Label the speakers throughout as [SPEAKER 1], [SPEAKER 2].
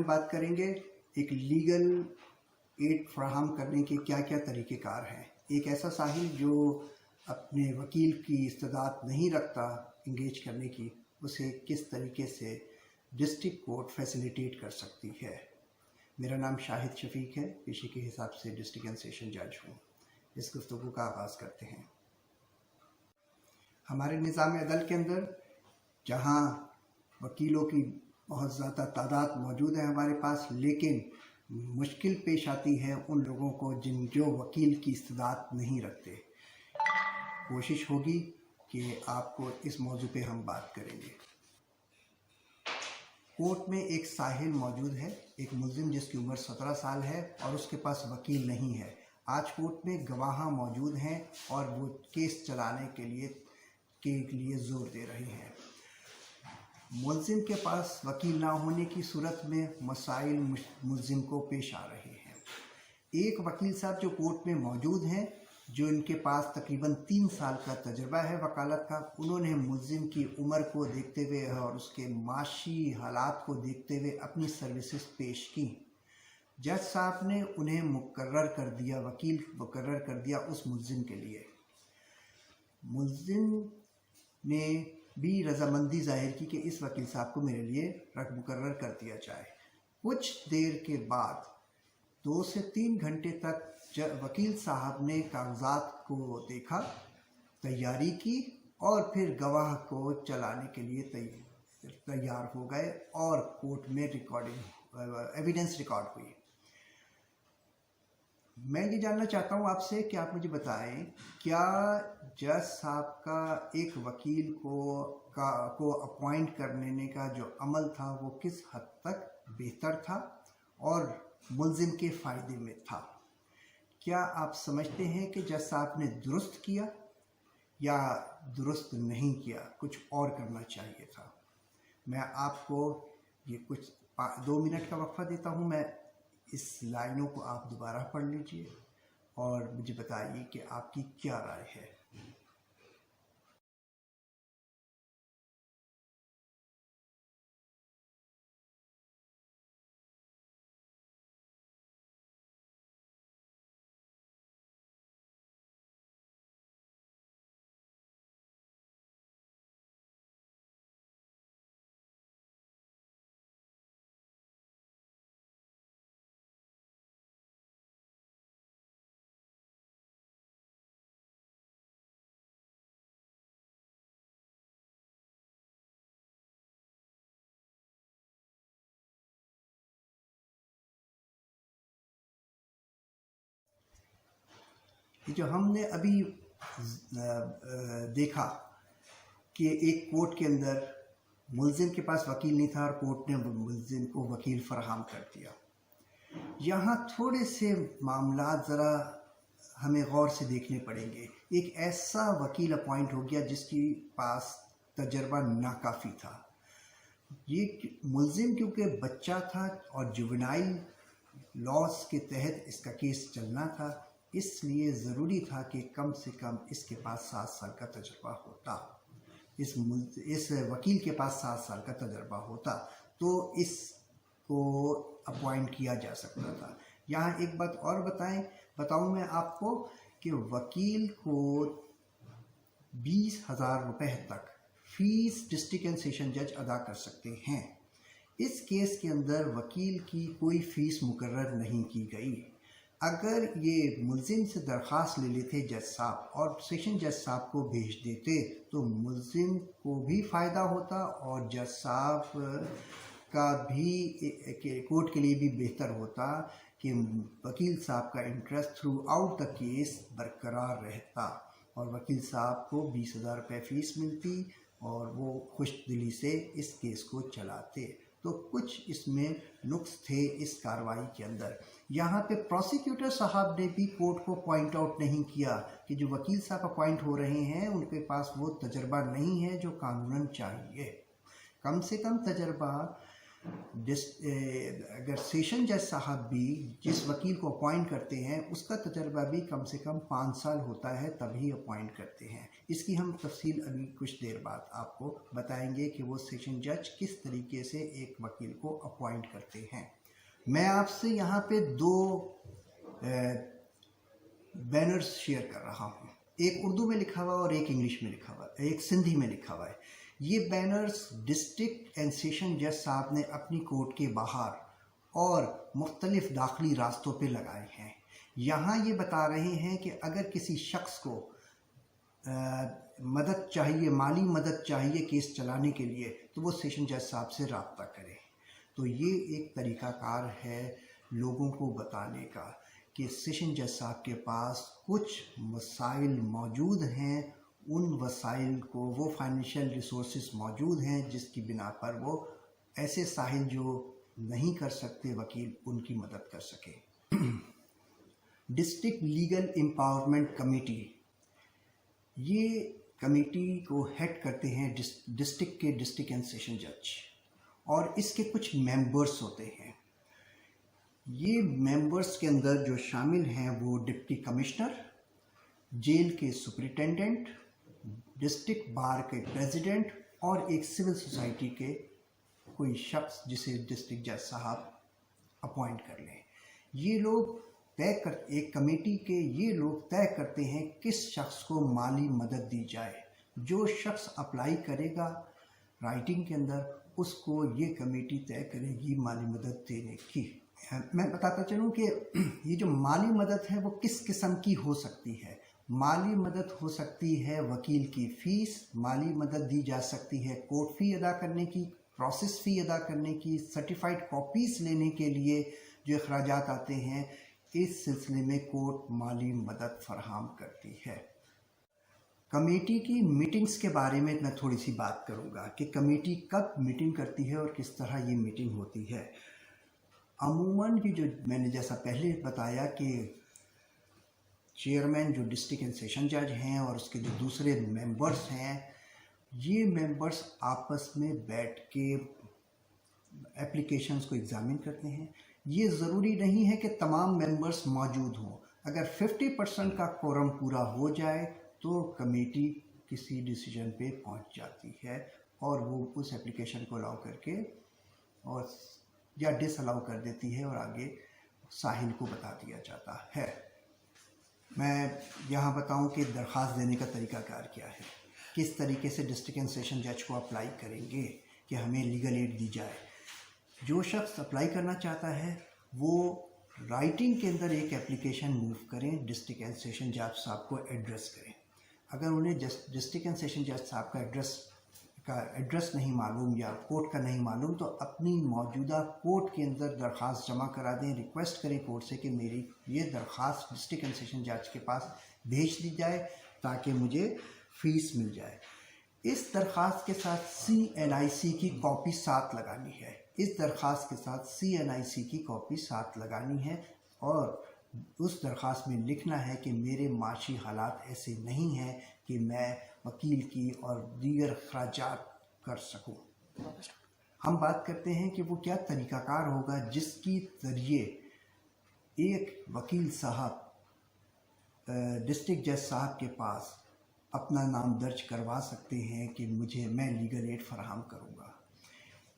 [SPEAKER 1] ہم بات کریں گے ایک لیگل ایڈ فراہم کرنے کے کیا کیا طریقہ کار ہیں۔ ایک ایسا ساحل جو اپنے وکیل کی استعداد نہیں رکھتا انگیج کرنے کی، اسے کس طریقے سے ڈسٹرکٹ کورٹ فیسیلیٹیٹ کر سکتی ہے۔ میرا نام شاہد شفیق ہے، پیشے کے حساب سے ڈسٹرکٹ اینڈ سیشن جج ہوں۔ اس گفتگو کا آغاز کرتے ہیں۔ ہمارے نظام عدل کے اندر جہاں وکیلوں کی بہت زیادہ تعداد موجود ہے ہمارے پاس، لیکن مشکل پیش آتی ہے ان لوگوں کو جو وکیل کی استعداد نہیں رکھتے۔ کوشش ہوگی کہ آپ کو اس موضوع پہ ہم بات کریں گے۔ کورٹ میں ایک ساحل موجود ہے، ایک ملزم جس کی عمر 17 سال ہے اور اس کے پاس وکیل نہیں ہے۔ آج کورٹ میں گواہ موجود ہیں اور وہ کیس چلانے کے لیے زور دے رہے ہیں۔ ملزم کے پاس وکیل نہ ہونے کی صورت میں مسائل ملزم کو پیش آ رہے ہیں۔ ایک وکیل صاحب جو کورٹ میں موجود ہیں، جو ان کے پاس تقریباً 3 سال کا تجربہ ہے وکالت کا، انہوں نے ملزم کی عمر کو دیکھتے ہوئے اور اس کے معاشی حالات کو دیکھتے ہوئے اپنی سروسز پیش کی۔ جج صاحب نے انہیں وکیل مقرر کر دیا اس ملزم کے لیے۔ ملزم نے بھی رضامندی ظاہر کی کہ اس وکیل صاحب کو میرے لیے مقرر کر دیا جائے۔ کچھ دیر کے بعد 2 سے 3 گھنٹے تک وکیل صاحب نے کاغذات کو دیکھا، تیاری کی اور پھر گواہ کو چلانے کے لیے تیار ہو گئے اور کورٹ میں ایویڈنس ریکارڈ ہوئی۔ میں یہ جاننا چاہتا ہوں آپ سے کہ آپ مجھے بتائیں، کیا جج صاحب کا ایک وکیل کو اپوائنٹ کرنے کا جو عمل تھا وہ کس حد تک بہتر تھا اور ملزم کے فائدے میں تھا؟ کیا آپ سمجھتے ہیں کہ جج صاحب نے درست کیا یا درست نہیں کیا، کچھ اور کرنا چاہیے تھا؟ میں آپ کو یہ کچھ 2 منٹ کا وقفہ دیتا ہوں، میں اس لائنوں کو آپ دوبارہ پڑھ لیجئے اور مجھے بتائیے کہ آپ کی کیا رائے ہے۔ یہ جو ہم نے ابھی دیکھا کہ ایک کورٹ کے اندر ملزم کے پاس وکیل نہیں تھا اور کورٹ نے ملزم کو وکیل فراہم کر دیا، یہاں تھوڑے سے معاملات ذرا ہمیں غور سے دیکھنے پڑیں گے۔ ایک ایسا وکیل اپوائنٹ ہو گیا جس کے پاس تجربہ ناکافی تھا۔ یہ ملزم کیونکہ بچہ تھا اور جوونائل لاز کے تحت اس کا کیس چلنا تھا، اس لیے ضروری تھا کہ کم سے کم اس کے پاس 7 سال کا تجربہ ہوتا، اس وکیل کے پاس 7 سال کا تجربہ ہوتا تو اس کو اپوائنٹ کیا جا سکتا تھا۔ یہاں ایک بات اور بتاؤں میں آپ کو کہ وکیل کو 20,000 روپے تک فیس ڈسٹرکٹ اینڈ سیشن جج ادا کر سکتے ہیں۔ اس کیس کے اندر وکیل کی کوئی فیس مقرر نہیں کی گئی۔ اگر یہ ملزم سے درخواست لے لیتے جج صاحب اور سیشن جج صاحب کو بھیج دیتے تو ملزم کو بھی فائدہ ہوتا اور جج صاحب کا بھی کورٹ کے لیے بھی بہتر ہوتا کہ وکیل صاحب کا interest through out the case برقرار رہتا اور وکیل صاحب کو 20,000 روپے فیس ملتی اور وہ خوش دلی سے اس کیس کو چلاتے۔ تو کچھ اس میں نقص تھے اس کارروائی کے اندر۔ یہاں پہ پروسیکیوٹر صاحب نے بھی کورٹ کو پوائنٹ آؤٹ نہیں کیا کہ جو وکیل صاحب اپوائنٹ ہو رہے ہیں ان کے پاس وہ تجربہ نہیں ہے جو قانوناً چاہیے۔ کم سے کم تجربہ अगर सेशन जज साहब भी जिस वकील को अपॉइंट करते हैं उसका तजर्बा भी कम से कम 5 साल होता है, तभी अपॉइंट करते हैं। इसकी हम तफसील अभी कुछ देर बाद आपको बताएंगे कि वो सेशन जज किस तरीके से एक वकील को अपॉइंट करते हैं। मैं आपसे यहाँ पे 2 बैनर्स शेयर कर रहा हूँ, एक उर्दू में लिखा हुआ और एक इंग्लिश में लिखा हुआ, एक सिंधी में लिखा हुआ है। ये बैनर्स डिस्ट्रिक्ट एंड सेशन जज साहब ने अपनी कोर्ट के बाहर और मुख्तलिफ दाखिली रास्तों पे लगाए हैं। यहाँ ये बता रहे हैं कि अगर किसी शख्स को मदद चाहिए, माली मदद चाहिए केस चलाने के लिए, तो वो सेशन जज साहब से रब्ता करे। तो ये एक तरीक़ाकार है लोगों को बताने का कि सेशन जज साहब के पास कुछ वसाइल मौजूद हैं, उन वसाइल को, वो फाइनेंशियल रिसोर्सेज मौजूद हैं जिसकी बिना पर वो ऐसे साहिल जो नहीं कर सकते वकील, उनकी मदद कर सके। डिस्ट्रिक्ट लीगल एम्पावरमेंट कमेटी, ये कमेटी को हेड करते हैं डिस्ट्रिक्ट के डिस्ट्रिक्ट एंड सेशन जज, और इसके कुछ मेंबर्स होते हैं। ये मेंबर्स के अंदर जो शामिल हैं वो डिप्टी कमिश्नर, जेल के सुपरिटेंडेंट, डिस्ट्रिक्ट बार के प्रेसिडेंट और एक सिविल सोसाइटी के कोई शख्स जिसे डिस्ट्रिक्ट जज साहब अपॉइंट कर लें। ये लोग एक कमेटी के ये लोग तय करते हैं किस शख्स को माली मदद दी जाए। जो शख्स अप्लाई करेगा राइटिंग के अंदर, उसको ये कमेटी तय करेगी माली मदद देने की। मैं बताता चलूँ कि ये जो माली मदद है वो किस किस्म की हो सकती है। माली मदद हो सकती है वकील की फ़ीस, माली मदद दी जा सकती है कोर्ट फ़ी अदा करने की, प्रोसेस फ़ी अदा करने की, सर्टिफाइड कॉपीज़ लेने के लिए जो अखराजात आते हैं, इस सिलसिले में कोर्ट माली मदद फराहम करती है। कमेटी की मीटिंग्स के बारे में मैं थोड़ी सी बात करूँगा कि कमेटी कब मीटिंग करती है और किस तरह ये मीटिंग होती है। अमूमन ये जो मैंने जैसा पहले बताया कि चेयरमैन जो डिस्ट्रिक्ट एंड सेशन जज हैं और उसके जो दूसरे मेंबर्स हैं, ये मेंबर्स आपस में बैठ के एप्लीकेशंस को एग्ज़ामिन करते हैं। ये ज़रूरी नहीं है कि तमाम मेंबर्स मौजूद हों। अगर 50% का कोरम पूरा हो जाए तो कमेटी किसी डिसीजन पे पहुंच जाती है और वो उस एप्लीकेशन को अलाउ करके और या डिसअलाउ कर देती है और आगे साहिल को बता दिया जाता है। मैं यहाँ बताऊँ कि दरख्वास्त देने का तरीक़ाकार क्या है, किस तरीके से डिस्ट्रिक्ट एंड सेशन जज को अप्लाई करेंगे कि हमें लीगल एड दी जाए। जो शख्स अप्लाई करना चाहता है वो राइटिंग के अंदर एक एप्लीकेशन मूव करें, डिस्ट्रिक्ट एंड सेशन जज साहब को एड्रेस करें। अगर उन्हें डिस्ट्रिक्ट एंड सेशन जज साहब का एड्रेस नहीं मालूम या कोर्ट का नहीं मालूम, तो अपनी मौजूदा कोर्ट के अंदर दरख्वास्त जमा करा दें, रिक्वेस्ट करें कोर्ट से कि मेरी ये दरख्वास्त डिस्ट्रिक्ट एंड सेशन जज के पास भेज दी जाए ताकि मुझे फ़ीस मिल जाए। इस दरख्वास्त के साथ CNIC की कॉपी साथ लगानी है। इस दरख्वास्त के साथ CNIC की कॉपी साथ लगानी है और उस दरख्वास्त में लिखना है कि मेरे माशी हालात ऐसे नहीं हैं कि मैं वकील की और दीगर अखराजात कर सकूं। हम बात करते हैं कि वो क्या तरीक़ाकार होगा जिसकी ज़रिए एक वकील साहब डिस्ट्रिक्ट जज साहब के पास अपना नाम दर्ज करवा सकते हैं कि मैं लीगल एड फराहम करूँगा।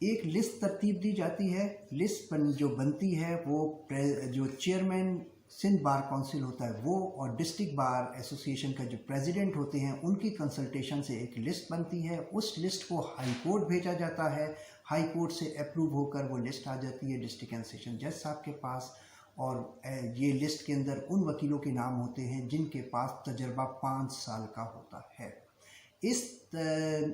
[SPEAKER 1] एक लिस्ट तरतीब दी जाती है। लिस्ट जो बनती है वो जो चेयरमैन सिंध बार काउंसिल होता है वो और डिस्ट्रिक्ट बार एसोसिएशन का जो प्रेसिडेंट होते हैं उनकी कंसल्टेशन से एक लिस्ट बनती है। उस लिस्ट को हाई कोर्ट भेजा जाता है। हाई कोर्ट से अप्रूव होकर वो लिस्ट आ जाती है डिस्ट्रिक्ट एंड सेशन जज साहब के पास और ये लिस्ट के अंदर उन वकीलों के नाम होते हैं जिनके पास तजर्बा 5 साल का होता है। इस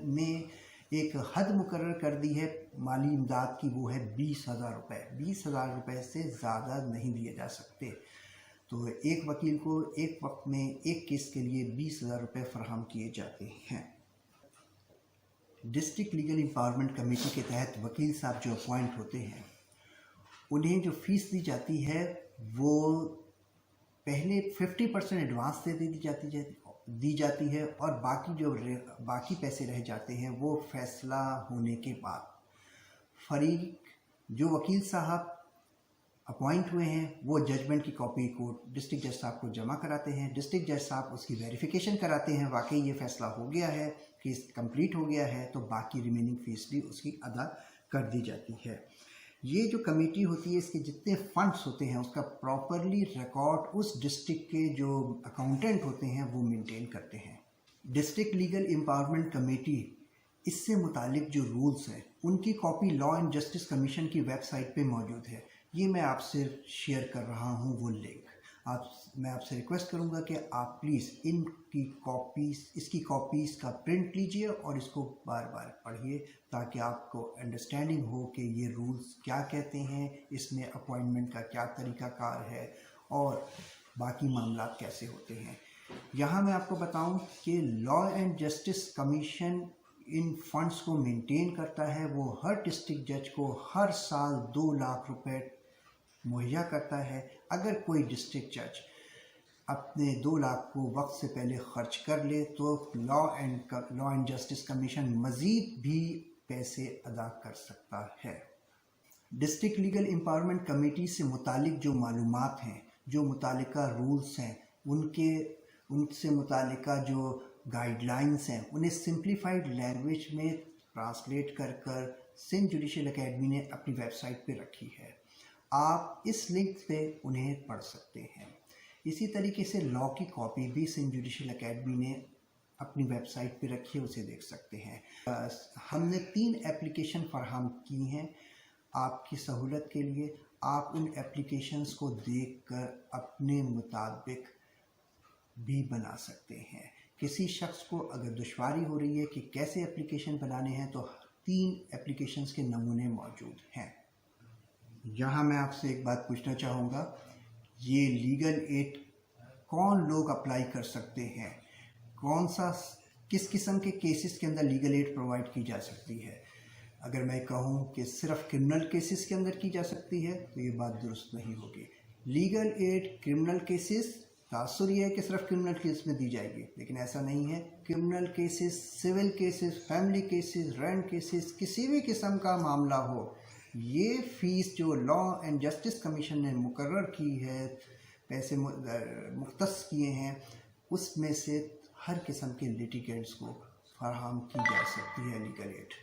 [SPEAKER 1] में एक हद मुकर्रर कर दी है माली इमदाद की, वो है 20,000 रुपये। 20,000 रुपये से ज़्यादा नहीं दिए जा सकते। तो एक वकील को एक वक्त में एक केस के लिए 20,000 रुपये फराहम किए जाते हैं। डिस्ट्रिक्ट लीगल एम्पावरमेंट कमेटी के तहत वकील साहब जो अपॉइंट होते हैं उन्हें जो फ़ीस दी जाती है वो पहले 50% एडवांस दे दी जाती है और बाकी पैसे रह जाते हैं वो फैसला होने के बाद। फरीक जो वकील साहब अपॉइंट हुए हैं वो जजमेंट की कॉपी को डिस्ट्रिक्ट जज साहब को जमा कराते हैं। डिस्ट्रिक्ट जज साहब उसकी वेरिफिकेशन कराते हैं, वाकई ये फैसला हो गया है, केस कंप्लीट हो गया है, तो बाकी रिमेनिंग फीस भी उसकी अदा कर दी जाती है। ये जो कमेटी होती है, इसके जितने फंड्स होते हैं उसका प्रॉपरली रिकॉर्ड उस डिस्ट्रिक्ट के जो अकाउंटेंट होते हैं वो मेंटेन करते हैं। डिस्ट्रिक्ट लीगल एम्पावरमेंट कमेटी, इससे मुतालिक जो रूल्स हैं उनकी copy law and justice commission की वेबसाइट पे मौजूद है। ये मैं आपसे शेयर कर रहा हूँ वो लिंक। मैं आपसे रिक्वेस्ट करूँगा कि आप प्लीज़ इसकी कॉपीज़ का प्रिंट लीजिए और इसको बार बार पढ़िए, ताकि आपको अंडरस्टैंडिंग हो कि ये रूल्स क्या कहते हैं, इसमें अपॉइंटमेंट का क्या तरीक़ाकार है और बाकी मामला कैसे होते हैं। यहाँ मैं आपको बताऊँ कि law and justice commission in funds को मेंटेन करता है। वो हर डिस्ट्रिक्ट जज को हर साल 2 लाख रुपए मुहैया करता है। अगर कोई डिस्ट्रिक्ट जज अपने 2 लाख को वक्त से पहले खर्च कर ले तो लॉ एंड जस्टिस कमीशन मज़ीद भी पैसे अदा कर सकता है। डिस्ट्रिक्ट लीगल एम्पावरमेंट कमेटी से मुतालिक जो मालूमात हैं, जो मुतालिका रूल्स हैं, उनसे मुतालिका जो गाइडलाइंस हैं, उन्हें सिंप्लीफाइड लैंग्वेज में ट्रांसलेट कर सिंध जुडिशल एकेडमी ने अपनी वेबसाइट पे रखी है। आप इस लिंक पे उन्हें पढ़ सकते हैं। इसी तरीके से लॉ की कॉपी भी सिंध जुडिशल एकेडमी ने अपनी वेबसाइट पे रखी है, उसे देख सकते हैं। हमने 3 एप्लीकेशन फराहम की हैं आपकी सहूलत के लिए। आप उन एप्लीकेशंस को देखकर अपने मुताबिक भी बना सकते हैं। किसी शख्स को अगर दुश्वारी हो रही है कि कैसे एप्लीकेशन बनाने हैं, तो 3 एप्लीकेशंस के नमूने मौजूद हैं। यहाँ मैं आपसे एक बात पूछना चाहूँगा, ये लीगल एड कौन लोग अप्लाई कर सकते हैं? किस किस्म के केसेस के अंदर लीगल एड प्रोवाइड की जा सकती है? अगर मैं कहूँ कि सिर्फ क्रिमिनल केसेस के अंदर की जा सकती है तो ये बात दुरुस्त नहीं होगी। लीगल एड क्रिमिनल केसेस, तासुर ये है कि सिर्फ क्रिमिनल केस में दी जाएगी, लेकिन ऐसा नहीं है। Criminal cases, civil cases, family cases, rent cases, किसी भी किस्म का मामला हो, ये फ़ीस जो लॉ एंड जस्टिस कमीशन ने मुकर्रर की है, पैसे मुख्तस किए हैं, उसमें से हर किस्म के लिटिगेंट्स को फराहम की जा सकती है लीगल एड।